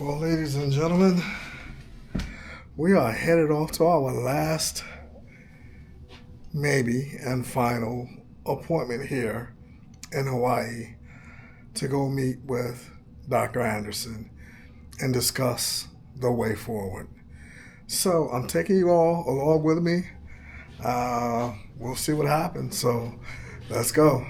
Well, ladies and gentlemen, we are headed off to our last, maybe, and final appointment here in Hawaii to go meet with Dr. Anderson and discuss the way forward. So I'm taking you all along with me. We'll see what happens. So let's go.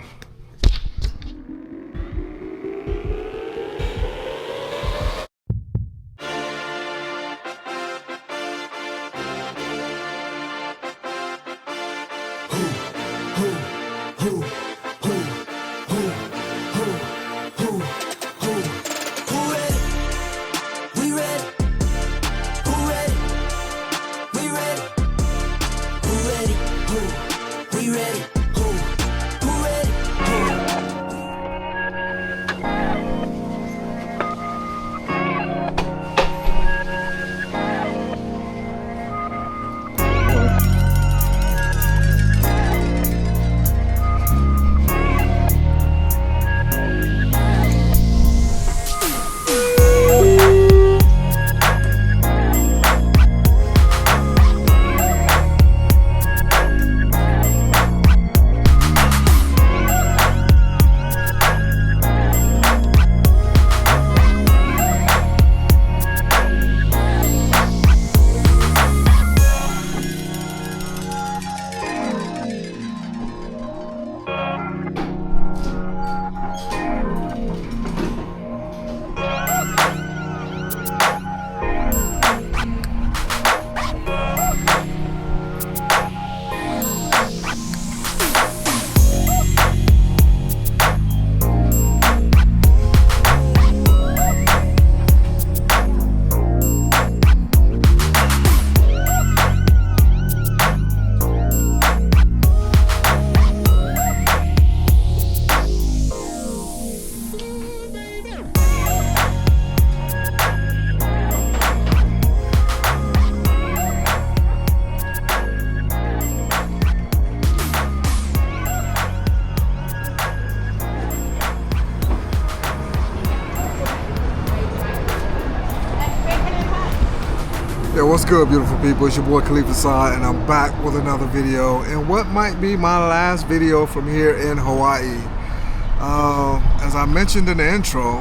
Yo, what's good, beautiful people? It's your boy Khalifa Saad, and I'm back with another video, and what might be my last video from here in Hawaii. As I mentioned in the intro,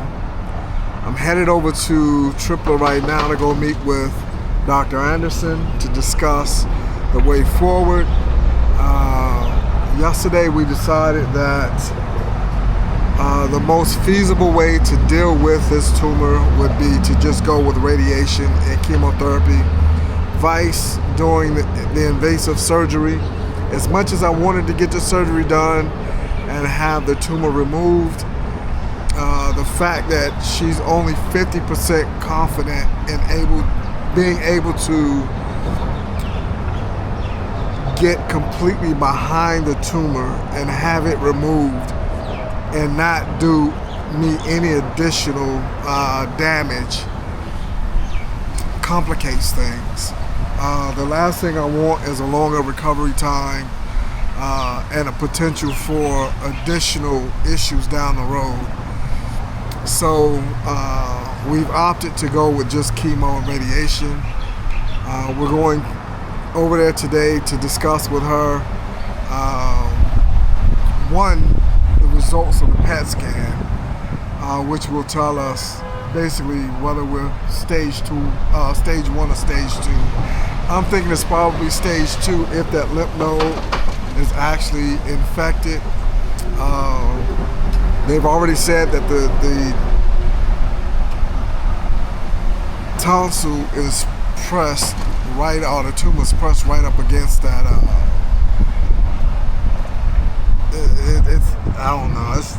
I'm headed over to Tripler right now to go meet with Dr. Anderson to discuss the way forward. Yesterday we decided that the most feasible way to deal with this tumor would be to just go with radiation and chemotherapy, vice doing the invasive surgery. As much as I wanted to get the surgery done and have the tumor removed, the fact that she's only 50% confident in being able to get completely behind the tumor and have it removed and not do me any additional damage complicates things. The last thing I want is a longer recovery time and a potential for additional issues down the road. So we've opted to go with just chemo and radiation. We're going over there today to discuss with her the results of the PET scan, which will tell us basically whether we're stage 1 or stage 2. I'm thinking it's probably stage 2 if that lymph node is actually infected. They've already said that the tonsil is pressed right, or the tumor is pressed right up against that. I don't know. It's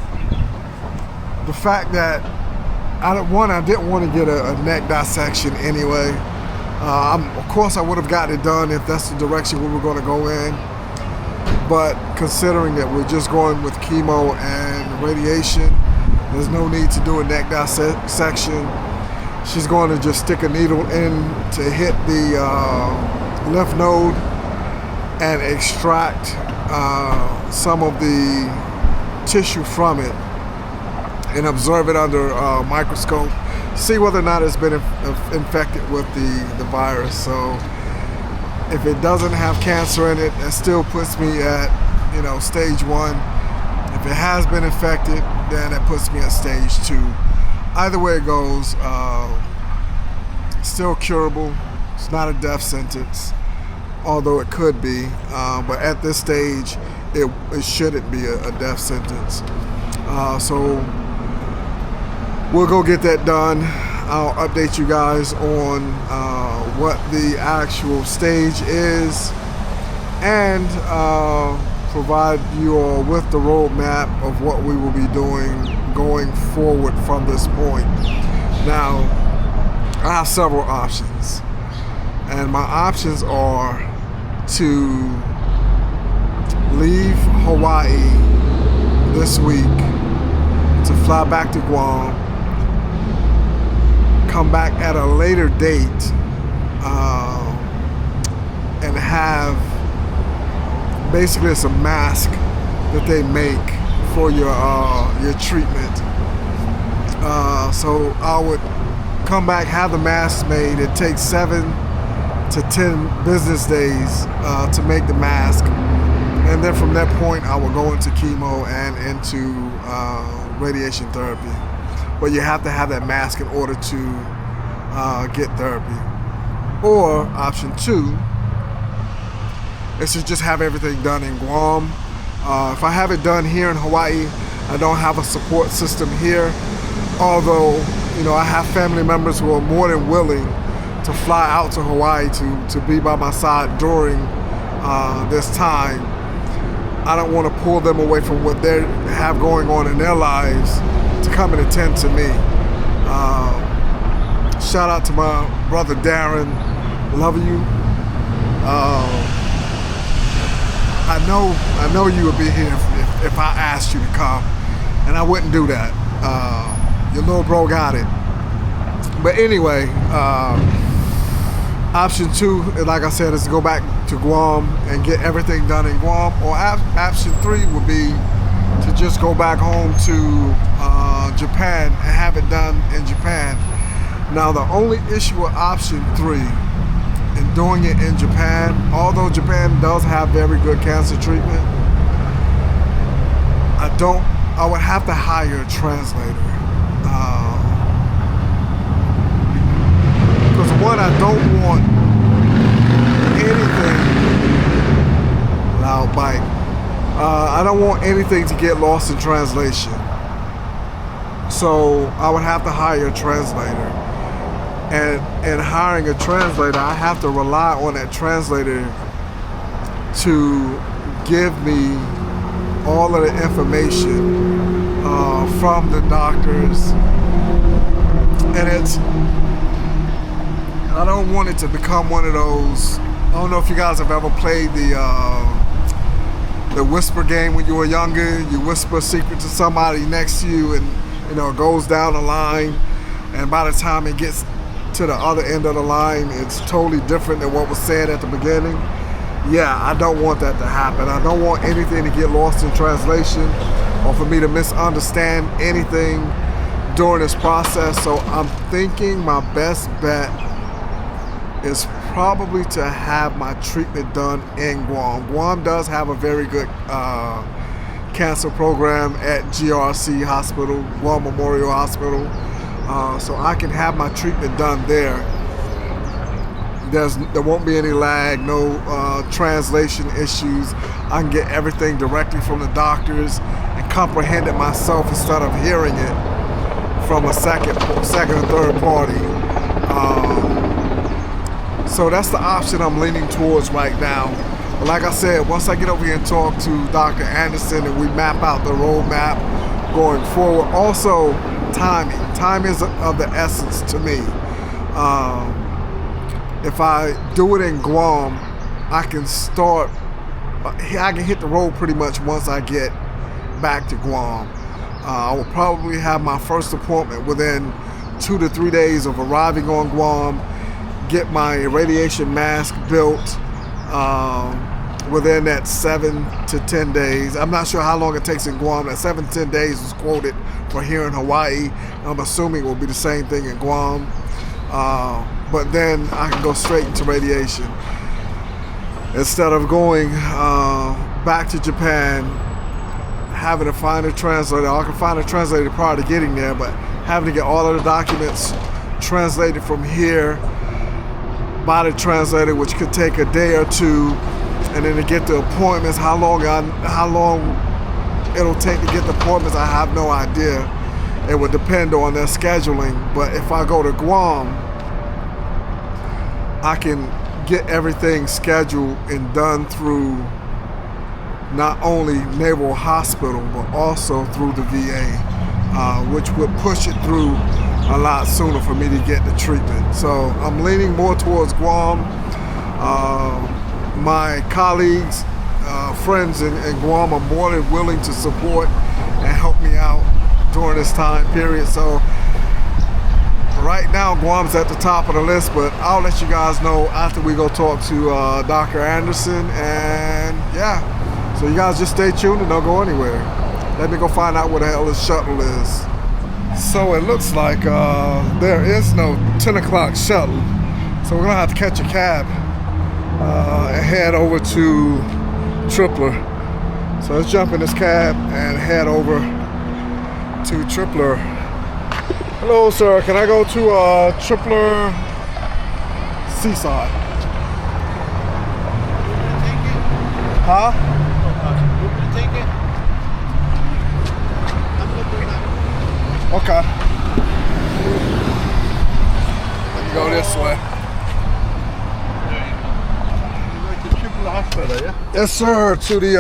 the fact that I didn't want to get a neck dissection anyway. Of course, I would have gotten it done if that's the direction we were going to go in. But considering that we're just going with chemo and radiation, there's no need to do a neck dissection. She's going to just stick a needle in to hit the lymph node and extract some of the tissue from it and observe it under a microscope see whether or not it's been infected with the virus. So if it doesn't have cancer in it, that still puts me at, stage 1. If it has been infected, then that puts me at stage 2. Either way it goes, still curable. It's not a death sentence, although it could be. But at this stage, it shouldn't be a death sentence. So we'll go get that done. I'll update you guys on what the actual stage is, and provide you all with the roadmap of what we will be doing going forward from this point. Now, I have several options, and my options are to leave Hawaii this week to fly back to Guam, come back at a later date, and have basically it's a mask that they make for your treatment. So I would come back, have the mask made. It takes 7 to 10 business days to make the mask, and then from that point I will go into chemo and into radiation therapy. But you have to have that mask in order to get therapy. Or option 2 is to just have everything done in Guam. If I have it done here in Hawaii, I don't have a support system here, although I have family members who are more than willing to fly out to Hawaii to be by my side during this time. I don't want to pull them away from what they have going on in their lives to come and attend to me. Shout out to my brother Darren, love you. I know you would be here if I asked you to come, and I wouldn't do that. Your little bro got it. But anyway, option 2, like I said, is to go back to Guam and get everything done in Guam. Or option 3 would be to just go back home to Japan and have it done in Japan. Now, the only issue with option 3 in doing it in Japan, although Japan does have very good cancer treatment, I would have to hire a translator. Because one, I don't want anything, loud bite, I don't want anything to get lost in translation. So I would have to hire a translator. And hiring a translator, I have to rely on that translator to give me all of the information from the doctors. And I don't want it to become one of those, I don't know if you guys have ever played the whisper game when you were younger. You whisper a secret to somebody next to you, and it goes down the line, and by the time it gets to the other end of the line, it's totally different than what was said at the beginning. Yeah, I don't want that to happen. I don't want anything to get lost in translation or for me to misunderstand anything during this process. So I'm thinking my best bet is probably to have my treatment done in Guam. Guam does have a very good cancer program at GRC Hospital, Guam Memorial Hospital. So I can have my treatment done there. There won't be any lag, no translation issues. I can get everything directly from the doctors and comprehend it myself instead of hearing it from a second or third party. So that's the option I'm leaning towards right now. But like I said, once I get over here and talk to Dr. Anderson and we map out the roadmap going forward, also timing. Time is of the essence to me. If I do it in Guam, I can hit the road pretty much once I get back to Guam. I will probably have my first appointment within 2 to 3 days of arriving on Guam, get my radiation mask built, within that 7 to 10 days. I'm not sure how long it takes in Guam. That 7 to 10 days is quoted for here in Hawaii. I'm assuming it will be the same thing in Guam. But then I can go straight into radiation. Instead of going back to Japan, having to find a translator. I can find a translator prior to getting there, but having to get all of the documents translated from here by the translator, which could take a day or two, and then to get the appointments, how long it'll take to get the appointments, I have no idea. It would depend on their scheduling. But if I go to Guam, I can get everything scheduled and done through not only Naval Hospital, but also through the VA, which would push it through a lot sooner for me to get the treatment. So I'm leaning more towards Guam. My colleagues, friends in Guam are more than willing to support and help me out during this time period. So right now, Guam's at the top of the list, but I'll let you guys know after we go talk to Dr. Anderson. And yeah, so you guys just stay tuned and don't go anywhere. Let me go find out where the hell this shuttle is. So it looks like there is no 10 o'clock shuttle. So we're gonna have to catch a cab and head over to Tripler. So let's jump in this cab and head over to Tripler. Hello, sir. Can I go to Tripler Seaside? Huh? Okay. Let me go this way. Yes, sir. To the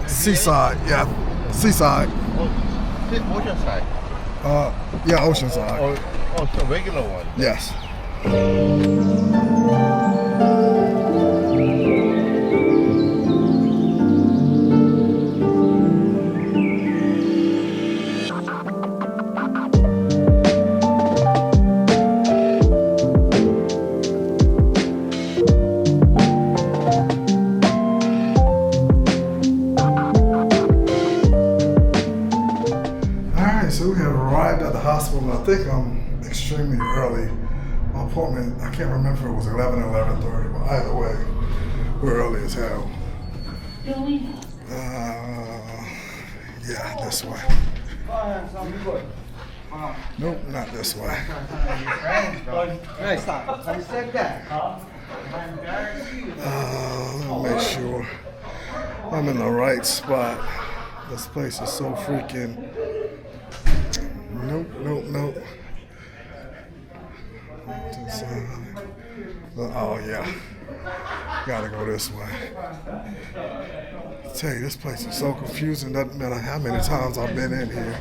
Seaside. Yeah, Seaside. Oceanside. Yeah, Oceanside. Oh, it's a regular one. Yes. So we have arrived at the hospital, and I think I'm extremely early. My appointment, I can't remember if it was 11 or 11:30, but either way, we're early as hell. Yeah, this way. Nope, not this way. Let me make sure I'm in the right spot. This place is so freaking... Nope. Oh yeah, gotta go this way. I tell you, this place is so confusing. Doesn't matter how many times I've been in here.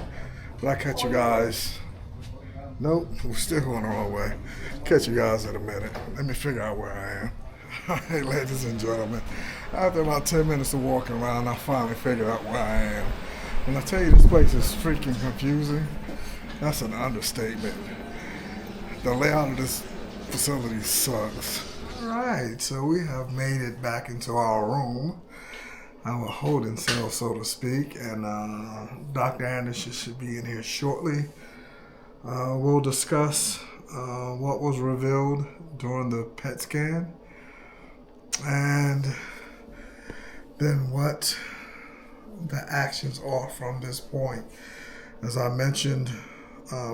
But I catch you guys. Nope, we're still going the wrong way. Catch you guys in a minute. Let me figure out where I am. All right, ladies and gentlemen. After about 10 minutes of walking around, I finally figured out where I am. When I tell you this place is freaking confusing, that's an understatement. The layout of this facility sucks. All right, so we have made it back into our room, our holding cell, so to speak, and Dr. Anderson should be in here shortly. We'll discuss what was revealed during the PET scan, and then what the actions are from this point. As I mentioned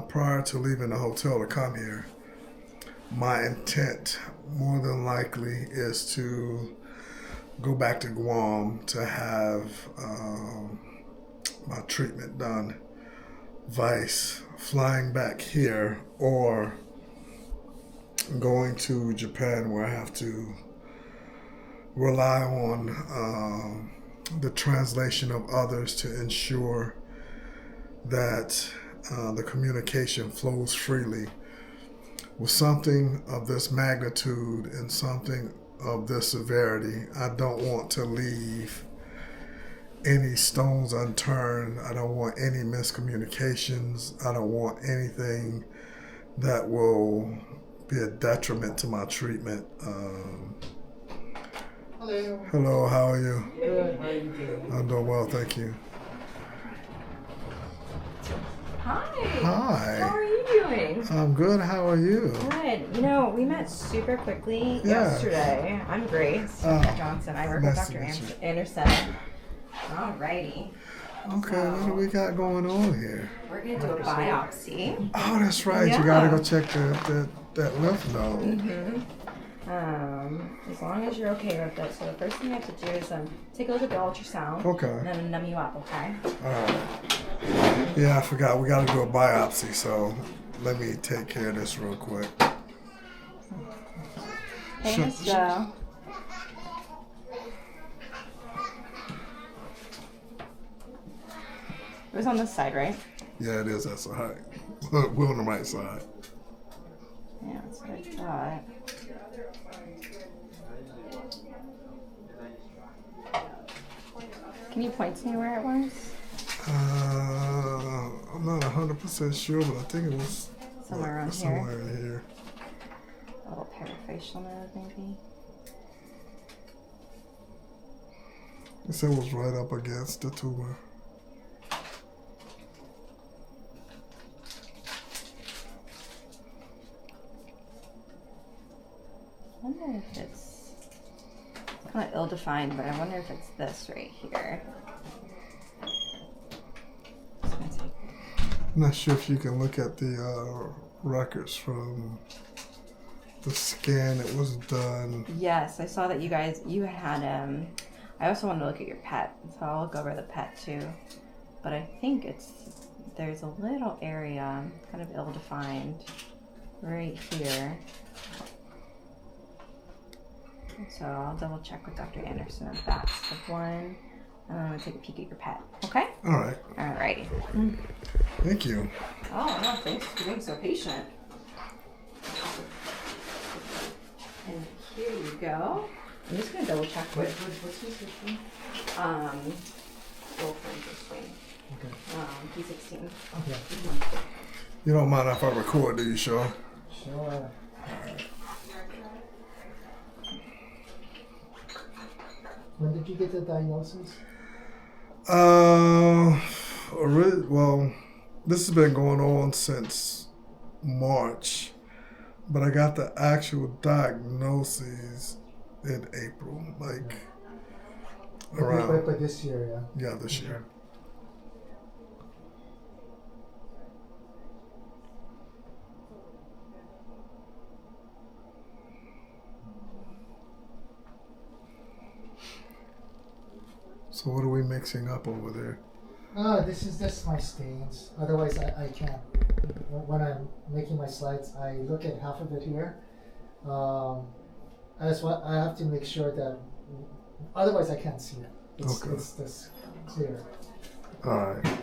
prior to leaving the hotel to come here, my intent more than likely is to go back to Guam to have my treatment done, vice flying back here or going to Japan, where I have to rely on the translation of others to ensure that the communication flows freely. With something of this magnitude and something of this severity, I don't want to leave any stones unturned. I don't want any miscommunications. I don't want anything that will be a detriment to my treatment. Hello, how are you? Good, how are you doing? I'm doing well, thank you. Hi. Hi. How are you doing? I'm good, how are you? Good. You know, we met super quickly Yeah. yesterday. I'm Grace Johnson. I work with nice to Dr. meet you. Anderson. Alrighty. Okay, what do we got going on here? We're going to do a biopsy. Oh, that's right, you gotta go check that lymph node. As long as you're okay with it. So the first thing I have to do is take a look at the ultrasound. Okay. And then numb you up, okay? Alright. Yeah, I forgot, we gotta do a biopsy, so let me take care of this real quick. Hey, Miss Joe. It was on this side, right? Yeah, it is, that's alright. We're on the right side. Yeah, that's what I thought. Can you point to me where it was? I'm not 100% sure, but I think it was Somewhere around somewhere in here. A little parafacial node, maybe. It said it was right up against the tumor. I wonder if it's kind of ill-defined, but I wonder if it's this right here. Just gonna take- I'm not sure if you can look at the records from the scan that was done. Yes, I saw that you had I also wanted to look at your PET, so I'll look over the PET too. But I think there's a little area, kind of ill-defined, right here. So I'll double check with Dr. Anderson if that's the one. And I'm gonna take a peek at your PET. Okay? All right. Alrighty. Thank you. Oh no, thanks for being so patient. And here you go. I'm just gonna double check with What's this issue? Wolfram this way. Okay. P16. Okay. You don't mind if I record, do you, sure? Sure. When did you get the diagnosis? Well, this has been going on since March, but I got the actual diagnosis in April, like around, But this year, yeah. yeah, this year. So what are we mixing up over there? This is just my stains. Otherwise, I can't. When I'm making my slides, I look at half of it here. I have to make sure that. Otherwise, I can't see it. It's this clear. All right. Yeah.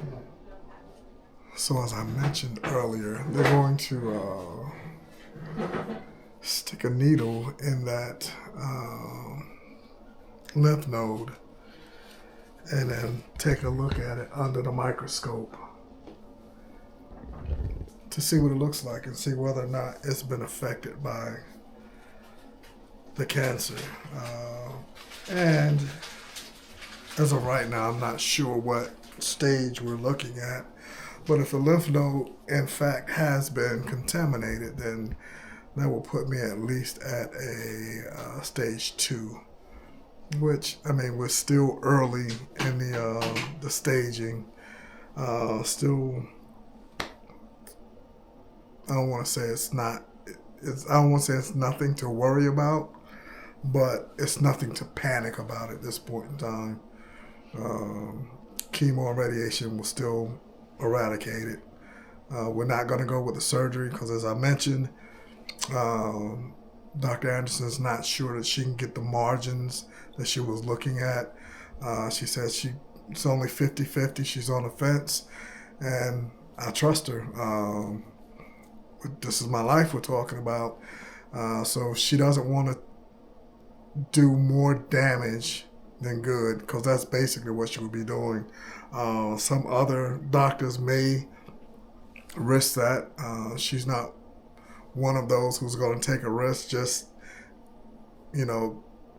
So as I mentioned earlier, they're going to stick a needle in that lymph node and then take a look at it under the microscope to see what it looks like and see whether or not it's been affected by the cancer. And as of right now, I'm not sure what stage we're looking at, but if the lymph node in fact has been contaminated, then that will put me at least at a stage 2. Which, I mean, we're still early in the staging. Still, I don't want to say I don't want to say it's nothing to worry about, but it's nothing to panic about at this point in time. Chemo and radiation will still eradicate it. We're not going to go with the surgery because, as I mentioned, Dr. Anderson's not sure that she can get the margins that she was looking at. She says it's only 50-50. She's on the fence, and I trust her. This is my life we're talking about. So she doesn't want to do more damage than good, because that's basically what she would be doing. Some other doctors may risk that. She's not one of those who's going to take a risk just,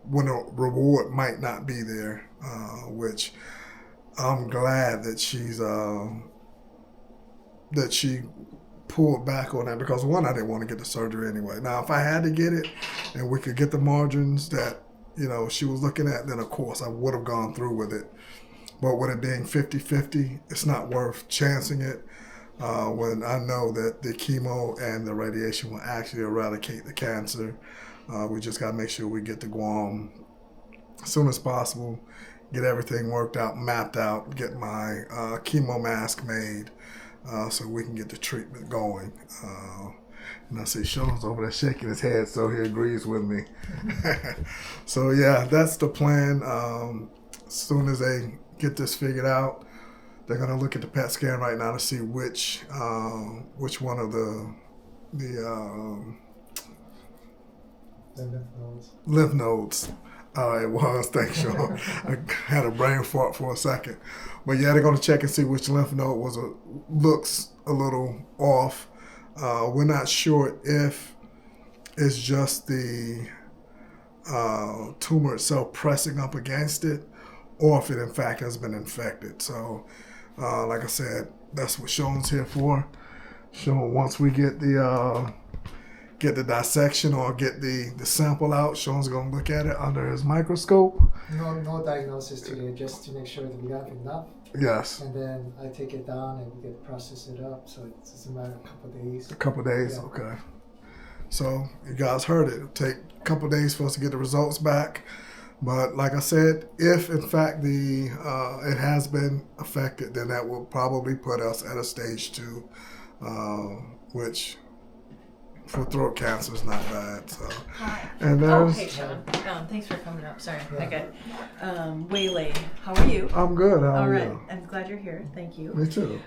when a reward might not be there, which I'm glad that she pulled back on that, because one, I didn't want to get the surgery anyway. Now, if I had to get it and we could get the margins that, you know, she was looking at, then of course I would have gone through with it. But with it being 50-50, it's not worth chancing it when I know that the chemo and the radiation will actually eradicate the cancer. We just got to make sure we get to Guam as soon as possible, get everything worked out, mapped out, get my chemo mask made, so we can get the treatment going. And I see Sean's over there shaking his head, so he agrees with me. So yeah, that's the plan. As soon as they get this figured out, they're gonna look at the PET scan right now to see which one of the lymph nodes. It was. Thanks, Sean. I had a brain fart for a second, but yeah, they're gonna check and see which lymph node looks a little off. We're not sure if it's just the tumor itself pressing up against it, or if it in fact has been infected. So, like I said, that's what Sean's here for. Sean, once we get the dissection or get the sample out, Sean's gonna look at it under his microscope. No diagnosis today, just to make sure that we have enough. Yes. And then I take it down and we get process it up. So it's just a matter of a couple of days. A couple of days, yeah. Okay. So you guys heard it. It'll take a couple of days for us to get the results back. But like I said, if in fact it has been affected, then that will probably put us at a stage 2, which for throat cancer is not bad. So. Hi. And there's, hey Sean. Thanks for coming up. Sorry, I got waylaid. How are you? I'm good. How All are right. you? I'm glad you're here. Thank you. Me too.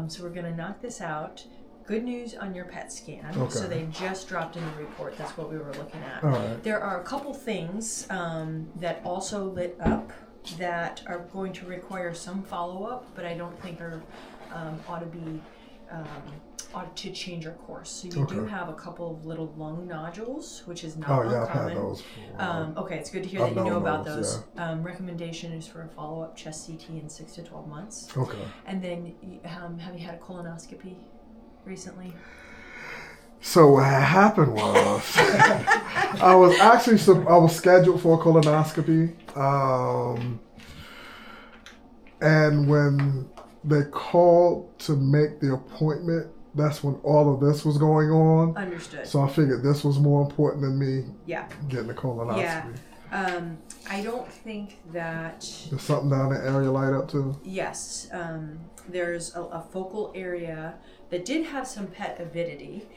So we're gonna knock this out. Good news on your PET scan. Okay. So they just dropped in the report. That's what we were looking at. All right. There are a couple things that also lit up that are going to require some follow-up, but I don't think are ought to change our course. So you do have a couple of little lung nodules, which is not uncommon. I've had those before. Okay, it's good to hear that you know about those. Yeah. Recommendation is for a follow-up chest CT in 6 to 12 months. Okay. And then have you had a colonoscopy recently? So what happened was I was scheduled for a colonoscopy, and when they called to make the appointment, that's when all of this was going on. Understood. So I figured this was more important than me getting the colonoscopy. Yeah. I don't think that... There's something down the area light up too? Yes. There's a focal area that did have some PET avidity.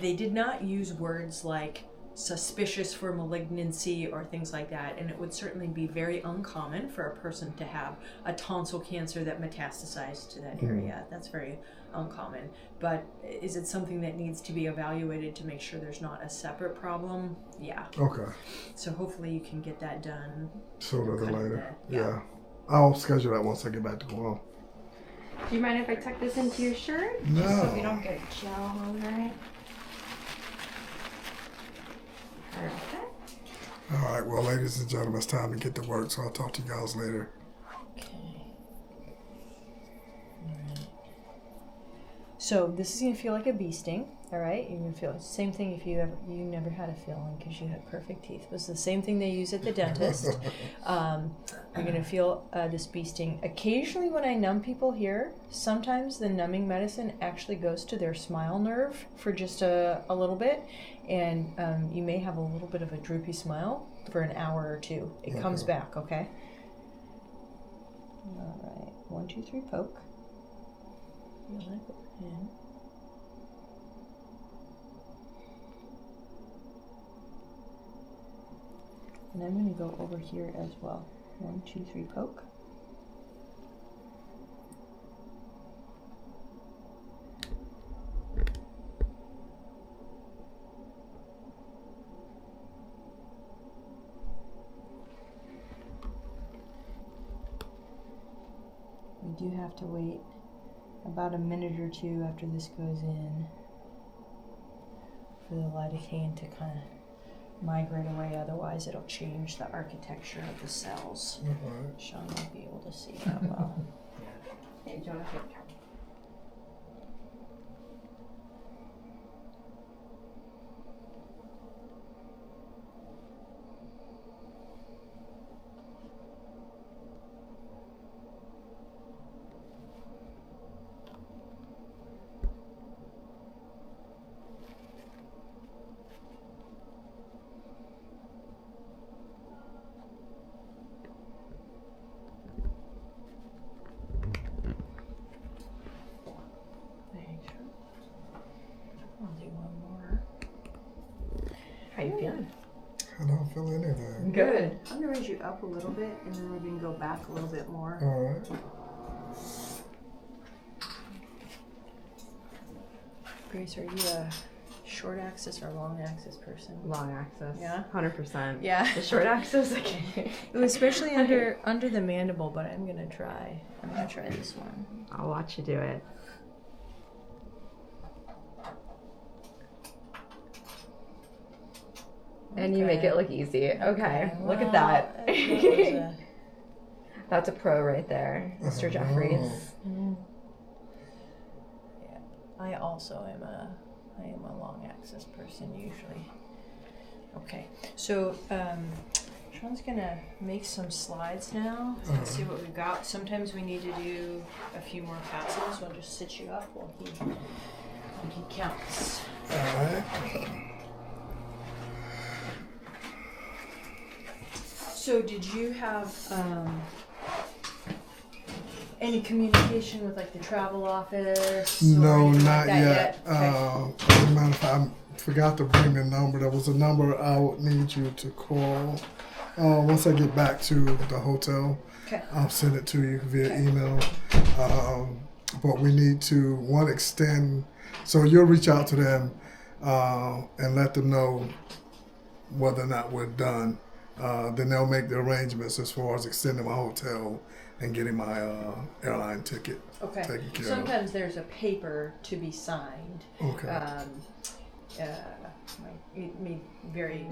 They did not use words like suspicious for malignancy or things like that, and it would certainly be very uncommon for a person to have a tonsil cancer that metastasized to that area. That's very uncommon. But is it something that needs to be evaluated to make sure there's not a separate problem? Yeah. Okay. So hopefully you can get that done sooner than later. Yeah. I'll schedule that once I get back to Guam. Do you mind if I tuck this into your shirt? No. Just so we don't get gel over it. Perfect. All right, well, ladies and gentlemen, it's time to get to work, so I'll talk to you guys later. Okay. All right. So this is gonna feel like a bee sting. All right, you're gonna feel the same thing if you never had a filling because you had perfect teeth. It was the same thing they use at the dentist. You're gonna feel this bee sting. Occasionally, when I numb people here, sometimes the numbing medicine actually goes to their smile nerve for just a little bit, and you may have a little bit of a droopy smile for an hour or two. It comes back, okay? All right, 1, 2, 3, poke. Feel that go in. And I'm going to go over here as well. 1, 2, 3, poke. We do have to wait about a minute or two after this goes in for the lidocaine to kind of migrate away, otherwise it'll change the architecture of the cells. Alright. Sean won't be able to see that well. Hey, do you want to take care? I'll do one more. How you feeling? I don't feel anything. Good. I'm gonna raise you up a little bit, and then we can go back a little bit more. Alright. Grace, are you a short axis or long axis person? Long axis. Yeah? 100%. Yeah. The short axis, okay. Especially under the mandible, but I'm gonna try this one. I'll watch you do it. And you make Okay. it look easy. Okay, look well, at that. that was a- That's a pro right there, Mr. Jeffries. Yeah, I also am a long axis person usually. Okay, so Sean's gonna make some slides now. Let's see what we've got. Sometimes we need to do a few more passes. So I'll just sit you up while he counts. Alright. So did you have any communication with like the travel office? or No, anything not like that yet. Okay. As a matter of fact, I forgot to bring the number. There was a number I would need you to call. Once I get back to the hotel, Okay. I'll send it to you via Okay. email. But we need to extend. So you'll reach out to them and let them know whether or not we're done. Then they'll make the arrangements as far as extending my hotel and getting my airline ticket Okay. taken care Sometimes there's a paper to be signed. of. Okay. It may very.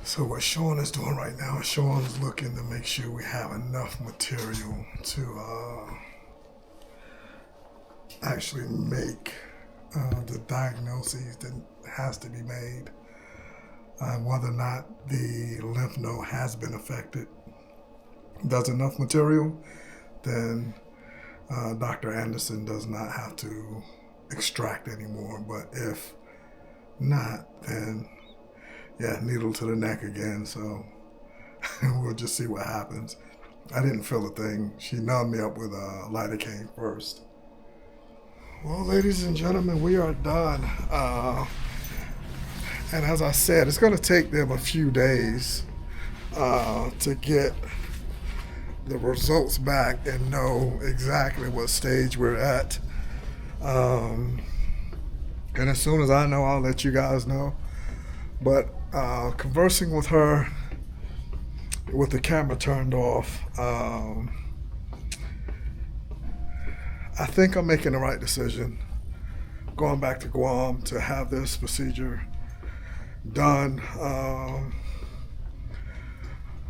So what Sean is doing right now is Sean's looking to make sure we have enough material to actually make the diagnosis that has to be made, whether or not the lymph node has been affected. If there's enough material, then Dr. Anderson does not have to extract anymore. But if not, then yeah, needle to the neck again. So we'll just see what happens. I didn't feel a thing. She numbed me up with lidocaine first. Well, ladies and gentlemen, we are done. And as I said, it's going to take them a few days to get the results back and know exactly what stage we're at. And as soon as I know, I'll let you guys know. But conversing with her with the camera turned off, I think I'm making the right decision going back to Guam to have this procedure done.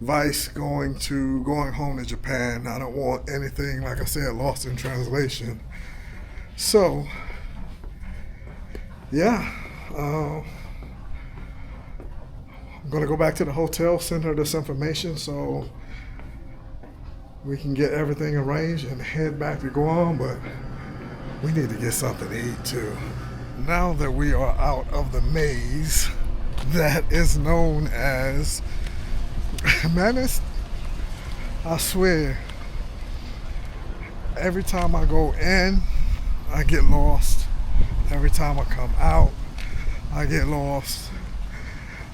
Vice going home to Japan. I don't want anything, like I said, lost in translation. So, yeah, I'm gonna go back to the hotel, send her this information so we can get everything arranged and head back to Guam, but we need to get something to eat too. Now that we are out of the maze that is known as Menace, I swear, every time I go in, I get lost. Every time I come out, I get lost.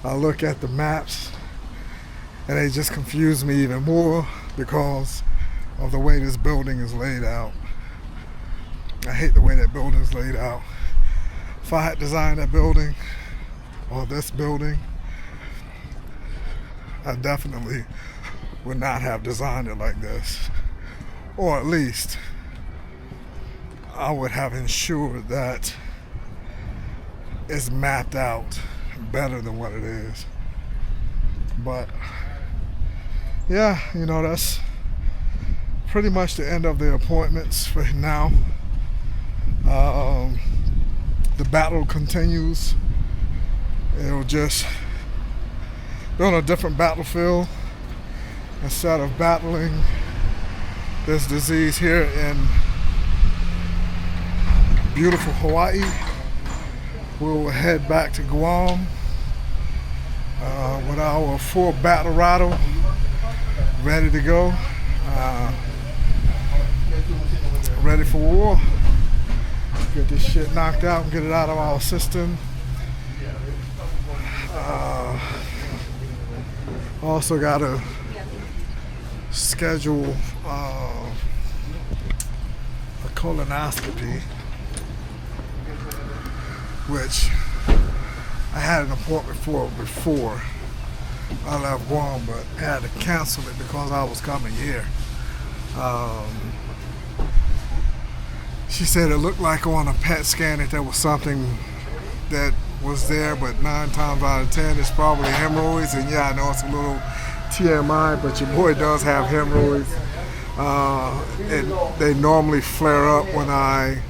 I look at the maps and they just confuse me even more because of the way this building is laid out. I hate the way that building is laid out. If I had designed that building or this building, I definitely would not have designed it like this. Or at least I would have ensured that it's mapped out better than what it is. But yeah, you know, that's pretty much the end of the appointments for now. The battle continues. It'll just be on a different battlefield instead of battling this disease here in beautiful Hawaii. We'll head back to Guam with our full battle rattle ready to go, ready for war. Get this shit knocked out and get it out of our system. Also got to schedule a colonoscopy, which I had an appointment for before I left Guam, but had to cancel it because I was coming here. She said it looked like on a PET scan that there was something that was there, but 9 times out of 10 it's probably hemorrhoids. And yeah, I know it's a little TMI, but your boy does have hemorrhoids. They normally flare up when I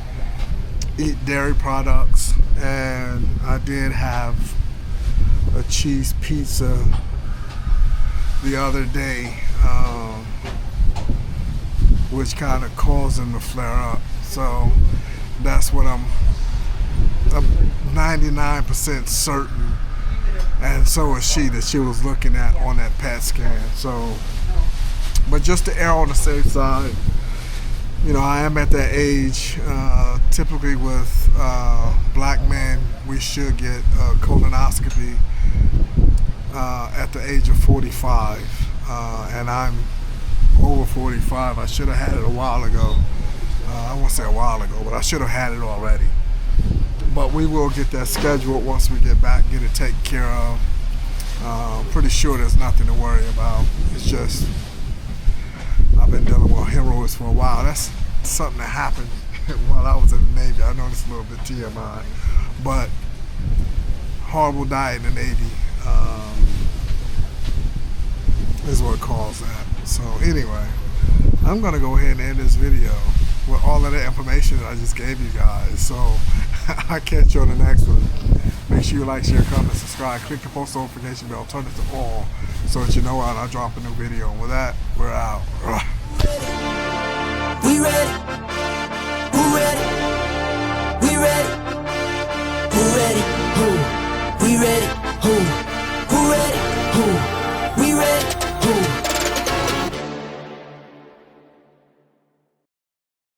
eat dairy products, and I did have a cheese pizza the other day, which kind of caused them to flare up. So that's what I'm 99% certain, and so is she, that she was looking at on that PET scan. So, but just to err on the safe side, you know, I am at that age. Typically with black men, we should get a colonoscopy at the age of 45, and I'm over 45. I should have had it a while ago. I won't say a while ago, but I should have had it already. But we will get that scheduled once we get back, get it taken care of. Pretty sure there's nothing to worry about. It's just, I've been dealing with hemorrhoids for a while. That's something that happened while I was in the Navy. I know it's a little bit TMI, but horrible diet in the Navy is what caused that. So anyway, I'm gonna go ahead and end this video with all of the information that I just gave you guys. So I'll catch you on the next one. Make sure you like, share, comment, subscribe, click the post notification bell, turn it to all so that you know when I drop a new video. And with that, we're out. We ready? Who ready? We ready? Who ready? Who? We ready? Who?